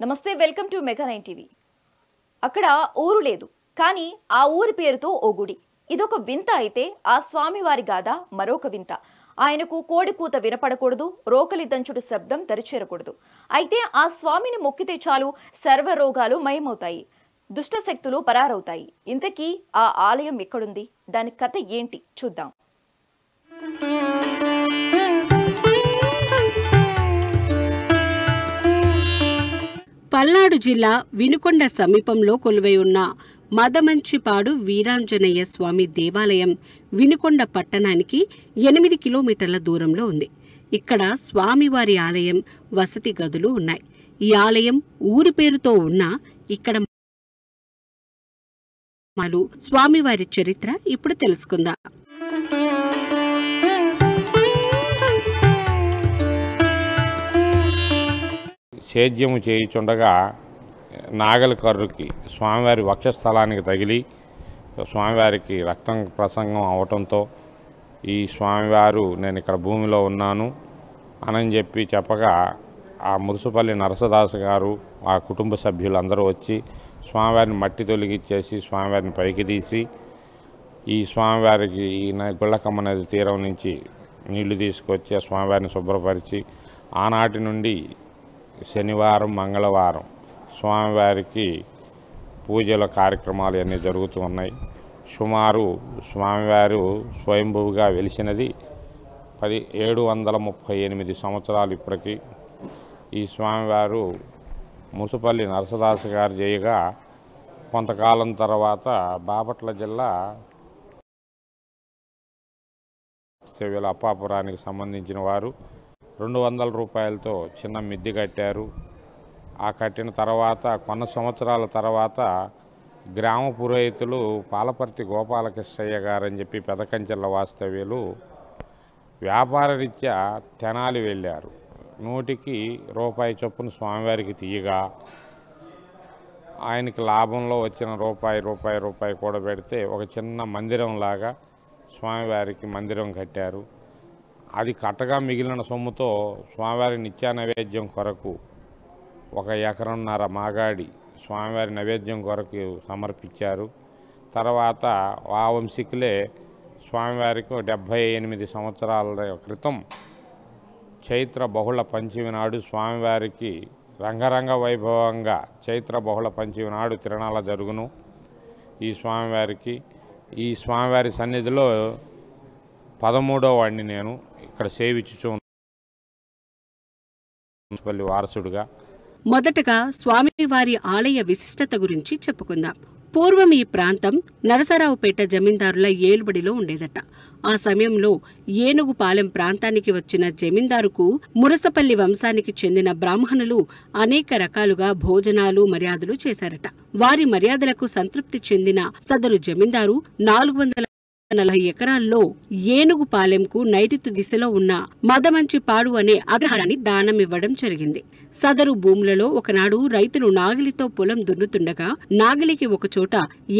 నమస్తే, welcome to mega 9 TV. అక్కడ ఊరు లేదు, కానీ ఆ ఊరి పేరుతో ఓ గుడి. ఇదొక వింత అయితే ఆ స్వామివారి గాథ మరొక వింత. ఆయనకు కోడి కూత వినపడకూడదు, రోకలి దంచుడు శబ్దం దరిచేరకూడదు. అయితే ఆ స్వామిని మొక్కితే చాలు సర్వరోగాలు మయమవుతాయి, దుష్ట శక్తులు పరారవుతాయి. ఇంతకీ ఆ ఆలయం ఎక్కడుంది, దాని కథ ఏంటి చూద్దాం. పల్నాడు జిల్లా వినుకొండ సమీపంలో కొలువై ఉన్న మదమంచిపాడు వీరాంజనేయ స్వామి దేవాలయం వినుకొండ పట్టణానికి 8 కిలోమీటర్ల దూరంలో ఉంది. ఇక్కడ స్వామివారి ఆలయం, వసతి గదులు ఉన్నాయి. ఈ ఆలయం ఊరి పేరుతో ఉన్నా ఇక్కడ స్వామివారి చరిత్ర ఇప్పుడు తెలుసుకుందాం. సేద్యము చేయుచుండగా నాగలి కర్రుకి స్వామివారి వక్షస్థలానికి తగిలి స్వామివారికి రక్తం ప్రసంగం అవటంతో ఈ స్వామివారు నేను ఇక్కడ భూమిలో ఉన్నాను అని చెప్పగా ఆ మురుసుపల్లి నరసదాసు గారు ఆ కుటుంబ సభ్యులందరూ వచ్చి స్వామివారిని మట్టి తొలగిచ్చేసి స్వామివారిని పైకి తీసి ఈ స్వామివారికి ఈ గుళ్ళకమ్మ నది తీరం నుంచి నీళ్లు తీసుకొచ్చి ఆ స్వామివారిని శుభ్రపరిచి ఆనాటి నుండి శనివారం మంగళవారం స్వామివారికి పూజల కార్యక్రమాలు అన్నీ జరుగుతూ ఉన్నాయి. సుమారు స్వామివారు స్వయంభువుగా వెలిసినది 738 సంవత్సరాలు. ఇప్పటికీ ఈ స్వామివారు ముసుపల్లి నరసదాసు గారు చేయగా కొంతకాలం తర్వాత బాపట్ల జిల్లా అప్పాపురానికి సంబంధించిన వారు 200 రూపాయలతో చిన్న మిద్ది కట్టారు. ఆ కట్టిన తర్వాత కొన్ని సంవత్సరాల తర్వాత గ్రామ పురోహితులు పాలపర్తి గోపాలకృష్ణయ్య గారని చెప్పి పెదకంచెల వాస్తవ్యులు వ్యాపార రీత్యా తెనాలి వెళ్ళారు. 100కి రూపాయి చొప్పున స్వామివారికి తీయగా ఆయనకి లాభంలో వచ్చిన రూపాయి కూడా పెడితే ఒక చిన్న మందిరంలాగా స్వామివారికి మందిరం కట్టారు. అది కట్టగా మిగిలిన సొమ్ముతో స్వామివారి నిత్య నైవేద్యం కొరకు 1.5 ఎకరం మాగాడి స్వామివారి నైవేద్యం కొరకు సమర్పించారు. తర్వాత ఆ వంశీకులే స్వామివారికి 78 సంవత్సరాల క్రితం చైత్ర బహుళ పంచమి నాడు స్వామివారికి రంగరంగ వైభవంగా చైత్ర బహుళ పంచమి నాడు తిరణాల జరుగును. ఈ స్వామివారి సన్నిధిలో 13వ వాడిని నేను ఇక్కడ సేవించుచు వారసుడుగా. మొదటగా స్వామివారి ఆలయ విశిష్టత గురించి చెప్పుకుందాం. పూర్వం ఈ ప్రాంతం నరసరావుపేట జమీందారుల ఏలుబడిలో ఉండేదట. ఆ సమయంలో ఏనుగుపాలెం ప్రాంతానికి వచ్చిన జమీందారుకు మురసపల్లి వంశానికి చెందిన బ్రాహ్మణులు అనేక రకాలుగా భోజనాలు, మర్యాదలు చేశారట. వారి మర్యాదలకు సంతృప్తి చెందిన సదరు జమీందారు 440 ఎకరాల్లో ఏనుగుపాలెంకు నైరుతి దిశలో ఉన్న మదమంచిపాడు అనే అగ్రహారాన్ని దానమివ్వడం జరిగింది. సదరు భూములలో ఒకనాడు రైతులు నాగలితో పొలం దున్నుతుండగా నాగలికి ఒకచోట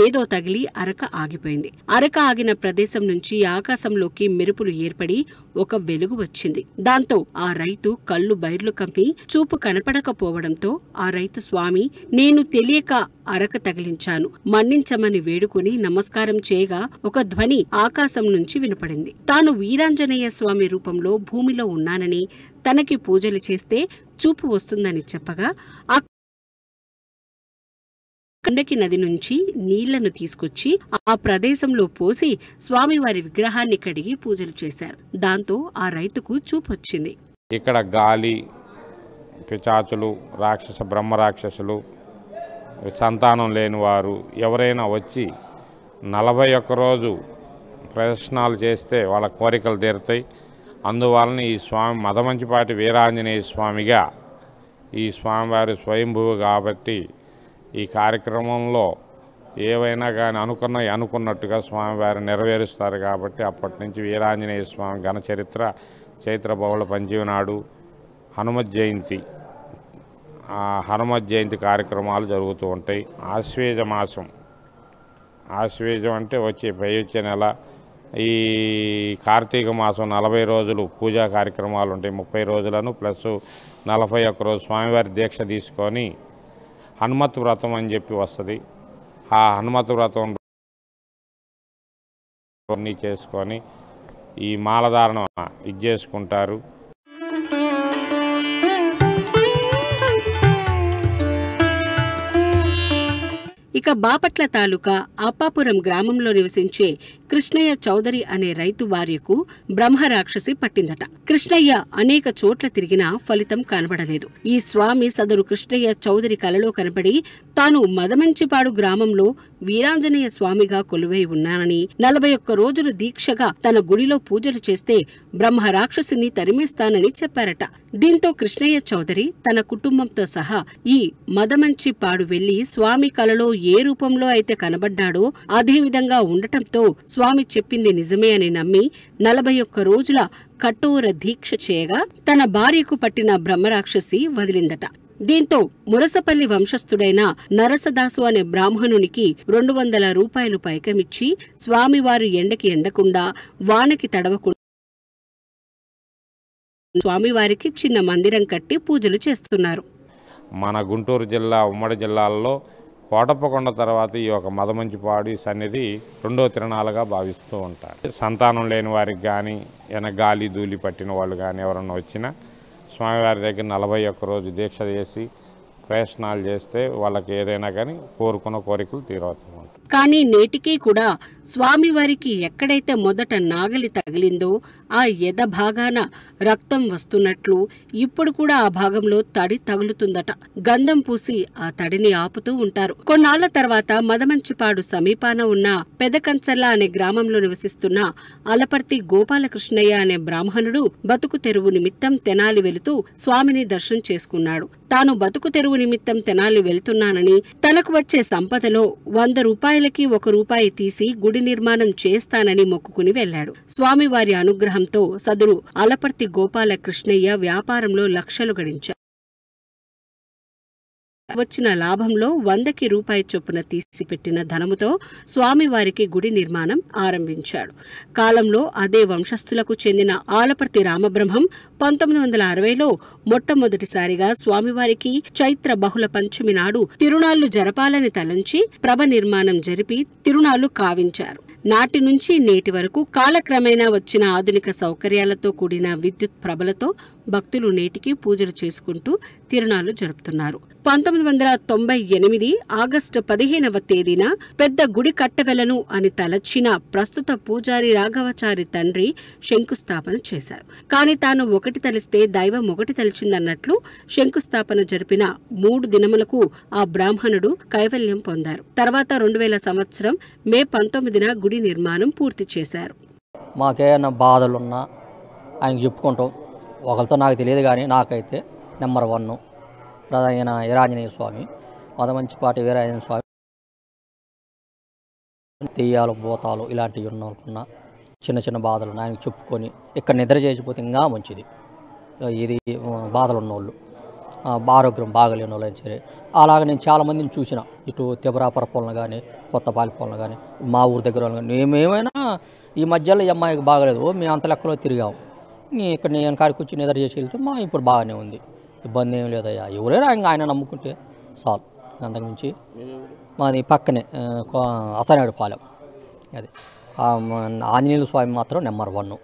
ఏదో తగిలి అరక ఆగిపోయింది. అరక ఆగిన ప్రదేశం నుంచి ఆకాశంలోకి మెరుపులు ఏర్పడి ఒక వెలుగు వచ్చింది. దాంతో ఆ రైతు కళ్ళు బైర్లు కమ్మి చూపు కనపడకపోవడంతో ఆ రైతు, స్వామి, నేను తెలియక అరక తగిలించాను, మన్నించమని వేడుకుని నమస్కారం చేయగా ఒక ధ్వని ఆకాశం నుంచి వినపడింది. తాను వీరాంజనేయ స్వామి రూపంలో భూమిలో ఉన్నానని, తనకి పూజలు చేస్తే చూపు వస్తుందని చెప్పగా ఆ కండకి నది నుంచి నీళ్లను తీసుకొచ్చి ఆ ప్రదేశంలో పోసి స్వామివారి విగ్రహాన్ని కడిగి పూజలు చేశారు. దాంతో ఆ రైతుకు చూపొచ్చింది. ఇక్కడ గాలి పిచాచులు, బ్రహ్మరాక్షసులు, సంతానం లేని వారు ఎవరైనా వచ్చి 41 రోజు ప్రదర్శనాలు చేస్తే వాళ్ళ కోరికలు తీరుతాయి. అందువలన ఈ స్వామి మదమంచిపాటి వీరాంజనేయ స్వామిగా ఈ స్వామివారి స్వయంభువు కాబట్టి ఈ కార్యక్రమంలో ఏవైనా కానీ అనుకున్నట్టుగా స్వామివారు నెరవేరుస్తారు. కాబట్టి అప్పటి నుంచి వీరాంజనేయ స్వామి ఘన చరిత్ర చైత్ర బహుళ పంచమి నాడు హనుమత్ జయంతి కార్యక్రమాలు జరుగుతూ ఉంటాయి. ఆశ్వేజ మాసం, ఆశ్వేజం అంటే వచ్చే నెల ఈ కార్తీక మాసం 40 రోజులు పూజా కార్యక్రమాలు ఉంటాయి. 30 రోజులను ప్లస్ 41 రోజు స్వామివారి దీక్ష తీసుకొని హనుమత్ వ్రతం అని చెప్పి వస్తుంది. ఆ హనుమత్ వ్రతం అన్నీ చేసుకొని ఈ మాలధారణ ఇది చేసుకుంటారు. ఇక బాపట్ల తాలూకా అప్పాపురం గ్రామంలో నివసించే కృష్ణయ్య చౌదరి అనే రైతు భార్యకు బ్రహ్మరాక్షసి పట్టిందట. కృష్ణయ్య అనేక చోట్ల తిరిగినా ఫలితం కనబడలేదు. ఈ స్వామి సదరు కృష్ణయ్య చౌదరి కలలో కనబడి తాను మదమంచిపాడు గ్రామంలో వీరాంజనేయ స్వామిగా కొలువై ఉన్నానని 41 రోజులు దీక్షగా తన గుడిలో పూజలు చేస్తే బ్రహ్మరాక్షసిని తరిమేస్తానని చెప్పారట. దీంతో కృష్ణయ్య చౌదరి తన కుటుంబంతో సహా ఈ మదమంచిపాడు వెళ్లి స్వామి కలలో ఏ రూపంలో అయితే కనబడ్డాడో అదే విధంగా ఉండటంతో స్వామి చెప్పింది నిజమే అని నమ్మి 41 రోజుల కఠోర దీక్ష చేయగా తన భార్యకు పట్టిన బ్రహ్మరాక్షసి వదిలిందట. దీంతో మురసపల్లి వంశస్థుడైన నరసదాసు అనే బ్రాహ్మణునికి 200 రూపాయలు పైకమిచ్చి స్వామివారు ఎండకి ఎండకుండా వానకి తడవకుండా స్వామివారికి చిన్న మందిరం కట్టి పూజలు చేస్తున్నారు. మన గుంటూరు జిల్లా ఉమ్మడి జిల్లాల్లో కోటప్పకొండ తర్వాత ఈ యొక్క మదమంచిపాడు సన్నిధి రెండో తిరణాలుగా భావిస్తూ ఉంటారు. సంతానం లేని వారికి కానీ ఏమైనా గాలి ధూళి పట్టిన వాళ్ళు కానీ ఎవరన్నా వచ్చినా స్వామివారి దగ్గర 41 రోజు దీక్ష చేసి ప్రయత్నాలు చేస్తే వాళ్ళకి ఏదైనా కానీ కోరుకున్న కోరికలు తీరవుతూ ఉంటాయి. కానీ నేటికీ కూడా స్వామివారికి ఎక్కడైతే మొదట నాగలి తగిలిందో ఆ ఎద భాగాన రక్తం వస్తున్నట్లు ఇప్పుడు కూడా ఆ భాగంలో తడి తగులుతుందట. గంధం పూసి ఆ తడిని ఆపుతూ ఉంటారు. కొన్నాళ్ల తర్వాత మదమంచిపాడు సమీపాన ఉన్న పెదకంచర్ల అనే గ్రామంలో నివసిస్తున్న అలపర్తి గోపాలకృష్ణయ్య అనే బ్రాహ్మణుడు బతుకు తెరువు నిమిత్తం తెనాలి వెళుతూ స్వామిని దర్శనం చేసుకున్నాడు. తాను బతుకు తెరువు నిమిత్తం తెనాలి వెళ్తున్నానని తనకు వచ్చే సంపదలో 100 రూపాయలకి 1 రూపాయి తీసి గుడి నిర్మాణం చేస్తానని మొక్కుకుని వెళ్లాడు. స్వామివారి అనుగ్రహంతో సదరు అలపర్తి గోపాలకృష్ణయ్య వ్యాపారంలో లక్షలు గడించారు. వచ్చిన లాభంలో 100కి రూపాయి చొప్పున తీసిపెట్టిన ధనముతో స్వామివారికి గుడి నిర్మాణం ఆరంభించాడు. కాలంలో అదే వంశస్థులకు చెందిన ఆలపర్తి రామబ్రహ్మం 1960లో మొట్టమొదటిసారిగా స్వామివారికి చైత్ర బహుళ పంచమి నాడు తిరునాళ్లు జరపాలని తలంచి ప్రభ నిర్మాణం జరిపి తిరునాళ్లు కావించారు. నాటి నుంచి నేటి వరకు కాలక్రమేణా వచ్చిన ఆధునిక సౌకర్యాలతో కూడిన విద్యుత్ ప్రభలతో భక్తులు నేటికి పూజలు చేసుకుంటూ తిరునాళ్లు జరుపుతున్నారు. 1998 ఆగస్టు 15వ తేదీన పెద్ద గుడి కట్టవెలను అని తలచిన ప్రస్తుత పూజారి రాఘవచారి తండ్రి శంకుస్థాపన చేశారు. కాని తాను ఒకటి తలిస్తే దైవం ఒకటి తలిచిందన్నట్లు శంకుస్థాపన జరిపిన 3 దినములకు ఆ బ్రాహ్మణుడు కైవల్యం పొందారు. తర్వాత 2000 సంవత్సరం మే 19న గుడి నిర్మాణం పూర్తి చేశారు. మాకేమైనా బాధలున్నా ఆయనకు చెప్పుకుంటాం. ఒకరితో నాకు తెలియదు కానీ నాకైతే నెంబర్ 1 ప్రధాన వీరాంజనేయ స్వామి, మదమంచిపాటి వీరాంజనేయ స్వామి. తెయ్యాలు భూతాలు ఇలాంటివి ఉన్నకున్న చిన్న చిన్న బాధలు ఆయనకు చెప్పుకొని ఇక్కడ నిద్ర చేసిపోతే ఇంకా మంచిది. ఇది బాధలు ఉన్నోళ్ళు, ఆరోగ్యం బాగలేని వాళ్ళు అని సరే. అలాగ నేను చాలామందిని చూసిన, ఇటు తిబరాపురపోలను కానీ కొత్తపాలిపోలను కానీ మా ఊరి దగ్గర వాళ్ళు కానీ. మేమేమైనా ఈ మధ్యలో ఈ అమ్మాయికి బాగలేదు, మేము అంత లెక్కలో తిరిగాము. ఇక్కడ నేను కాడికి వచ్చి నిద్ర చేసి వెళ్తే మా ఇప్పుడు బాగానే ఉంది, ఇబ్బంది ఏం లేదయ్యా. ఎవరైనా ఇంకా ఆయన నమ్ముకుంటే చాలు. అంతకుమించి మాది పక్కనే అసనాడు పాలెం. అది ఆంజనేయుల స్వామి మాత్రం నెంబర్ 1.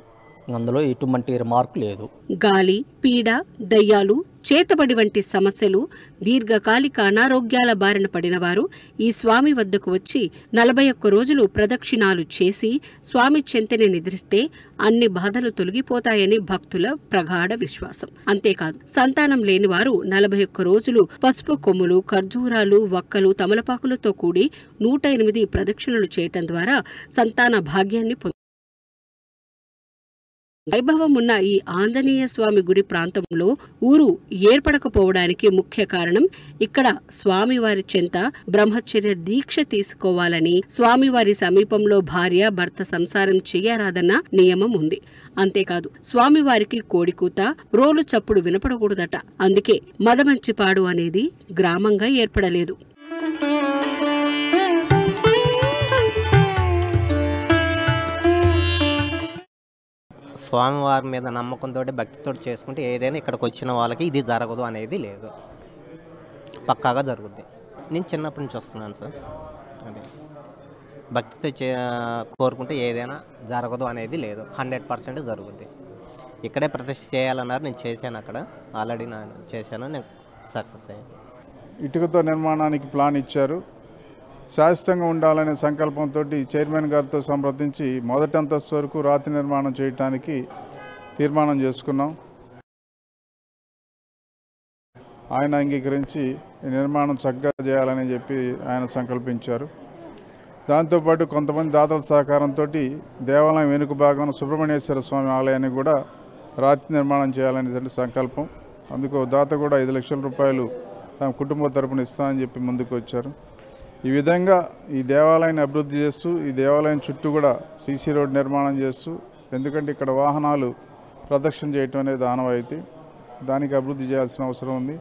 అందులో ఎటువంటి రిమార్కు లేదు. గాలి, పీడ, దయ్యాలు, చేతబడి వంటి సమస్యలు, దీర్ఘకాలిక అనారోగ్యాల బారిన పడినవారు ఈ స్వామి వద్దకు వచ్చి 41 రోజులు ప్రదక్షిణాలు చేసి స్వామి చెంతని నిద్రిస్తే అన్ని బాధలు తొలగిపోతాయని భక్తుల ప్రగాఢ విశ్వాసం. అంతేకాదు సంతానం లేనివారు 41 రోజులు పసుపు కొమ్ములు, ఖర్జూరాలు, వక్కలు, తమలపాకులతో కూడి 108 ప్రదక్షిణలు చేయటం ద్వారా సంతాన భాగ్యాన్ని వైభవం ఉన్న ఈ ఆంజనేయ స్వామి గుడి ప్రాంతంలో ఊరు ఏర్పడకపోవడానికి ముఖ్య కారణం ఇక్కడ స్వామివారి చెంత బ్రహ్మచర్య దీక్ష తీసుకోవాలని, స్వామివారి సమీపంలో భార్య భర్త సంసారం చెయ్యరాదన్న నియమం ఉంది. అంతేకాదు స్వామివారికి కోడికూత, రోలు చప్పుడు వినపడకూడదట. అందుకే మదమంచిపాడు అనేది గ్రామంగా ఏర్పడలేదు. స్వామివారి మీద నమ్మకంతో భక్తితో చేసుకుంటే ఏదైనా ఇక్కడికి వచ్చిన వాళ్ళకి ఇది జరగదు అనేది లేదు, పక్కాగా జరుగుద్ది. నేను చిన్నప్పటి నుంచి వస్తున్నాను సార్. అదే భక్తితో కోరుకుంటే ఏదైనా జరగదు అనేది లేదు, 100% జరుగుద్ది. ఇక్కడే ప్రతిష్ఠ చేయాలన్నారు, నేను చేశాను. అక్కడ ఆల్రెడీ నేను చేశాను, నేను సక్సెస్ అయ్యాను. ఇటుకతో నిర్మాణానికి ప్లాన్ ఇచ్చారు. శాశ్వతంగా ఉండాలనే సంకల్పంతో చైర్మన్ గారితో సంప్రదించి మొదటి అంతస్తు వరకు రాతి నిర్మాణం చేయడానికి తీర్మానం చేసుకున్నాం. ఆయన అంగీకరించి ఈ నిర్మాణం చక్కగా చేయాలని చెప్పి ఆయన సంకల్పించారు. దాంతోపాటు కొంతమంది దాతల సహకారంతో దేవాలయం వెనుక భాగంలో సుబ్రహ్మణ్యేశ్వర స్వామి ఆలయాన్ని కూడా రాతి నిర్మాణం చేయాలనే సంకల్పం. అందుకు దాత కూడా 5 లక్షల రూపాయలు తమ కుటుంబ తరపున ఇస్తామని చెప్పి ముందుకు వచ్చారు. ఈ విధంగా ఈ దేవాలయాన్ని అభివృద్ధి చేస్తూ ఈ దేవాలయం చుట్టూ కూడా సీసీ రోడ్ నిర్మాణం చేస్తూ, ఎందుకంటే ఇక్కడ వాహనాలు ప్రదక్షిణ చేయటం అనేది ఆనవాయితీ, దానికి అభివృద్ధి చేయాల్సిన అవసరం ఉంది.